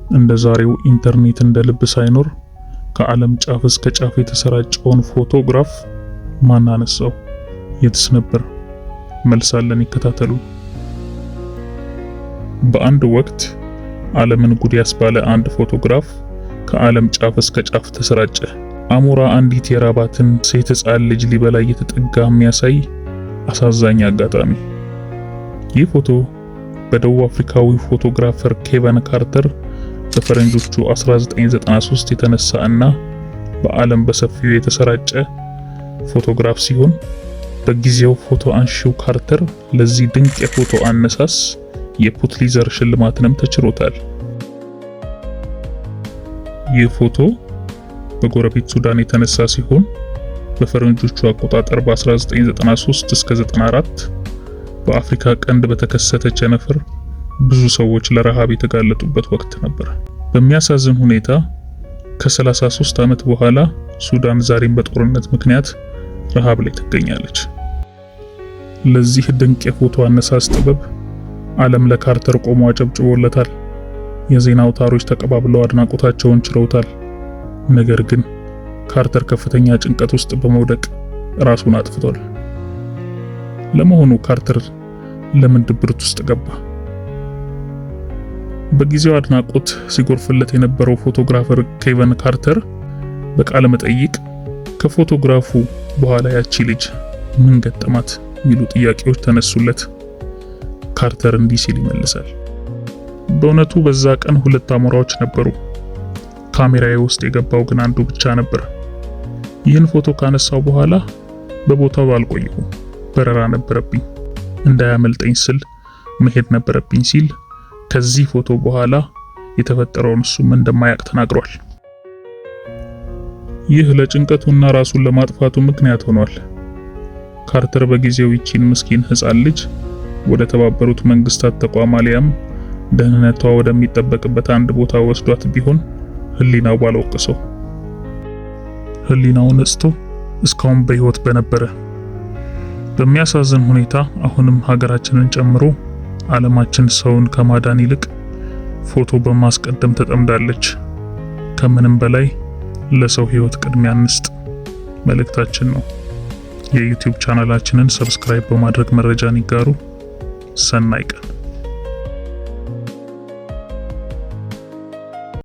እንደ ዛሬው ኢንተርኔት እንደ ልብ ሳይኖር ከዓለም ጫፍ እስከ ጫፍ የተሰራጨውን ፎቶግራፍ ማን አነሳው? የትስ ነበር? መልስ አለን፣ ይከታተሉ። በአንድ ወቅት ዓለምን ጉድ ያስባለ አንድ ፎቶግራፍ ከዓለም ጫፍ እስከ ጫፍ ተሰራጨ። አሞራ አንዲት የራባትን ሴት ሕፃን ልጅ ሊበላ እየተጠጋ የሚያሳይ አሳዛኝ አጋጣሚ። ይህ ፎቶ በደቡብ አፍሪካዊ ፎቶግራፈር ኬቨን ካርተር በፈረንጆቹ 1993 የተነሳ እና በዓለም በሰፊው የተሰራጨ ፎቶግራፍ ሲሆን በጊዜው ፎቶ አንሺው ካርተር ለዚህ ድንቅ የፎቶ አነሳስ የፑትሊዘር ሽልማትንም ተችሮታል። ይህ ፎቶ በጎረቤት ሱዳን የተነሳ ሲሆን በፈረንጆቹ አቆጣጠር በ1993 እስከ 94 በአፍሪካ ቀንድ በተከሰተ ቸነፈር ብዙ ሰዎች ለረሃብ የተጋለጡበት ወቅት ነበር። በሚያሳዝን ሁኔታ ከ33 ዓመት በኋላ ሱዳን ዛሬም በጦርነት ምክንያት ረሃብ ላይ ትገኛለች። ለዚህ ድንቅ የፎቶ አነሳስ ጥበብ ዓለም ለካርተር ቆሞ አጨብጭቦለታል። የዜና አውታሮች ተቀባብለው አድናቆታቸውን ችረውታል። ነገር ግን ካርተር ከፍተኛ ጭንቀት ውስጥ በመውደቅ ራሱን አጥፍቷል። ለመሆኑ ካርተር ለምን ድብርት ውስጥ ገባ? በጊዜው አድናቆት ሲጎርፍለት የነበረው ፎቶግራፈር ኬቨን ካርተር በቃለ መጠይቅ ከፎቶግራፉ በኋላ ያቺ ልጅ ምን ገጠማት የሚሉ ጥያቄዎች ተነሱለት። ካርተር እንዲህ ሲል ይመልሳል። በእውነቱ በዛ ቀን 2 አሞራዎች ነበሩ። ካሜራዬ ውስጥ የገባው ግን አንዱ ብቻ ነበር። ይህን ፎቶ ካነሳው በኋላ በቦታው አልቆየሁም። በረራ ነበረብኝ፣ እንዳያመልጠኝ ስል መሄድ ነበረብኝ ሲል ከዚህ ፎቶ በኋላ የተፈጠረውን እሱም እንደማያውቅ ተናግሯል። ይህ ለጭንቀቱና ራሱን ለማጥፋቱ ምክንያት ሆኗል። ካርተር በጊዜው ይቺን ምስኪን ሕፃን ልጅ ወደ ተባበሩት መንግስታት ተቋም አሊያም ደህንነቷ ወደሚጠበቅበት አንድ ቦታ ወስዷት ቢሆን ህሊናው ባልወቀሰው፣ ህሊናው ነጽቶ እስካሁን በህይወት በነበረ። በሚያሳዝን ሁኔታ አሁንም ሀገራችንን ጨምሮ ዓለማችን ሰውን ከማዳን ይልቅ ፎቶ በማስቀደም ተጠምዳለች። ከምንም በላይ ለሰው ህይወት ቅድሚያ እንስጥ መልእክታችን ነው። የዩቲዩብ ቻናላችንን ሰብስክራይብ በማድረግ መረጃን ይጋሩ። ሰናይ ቀን።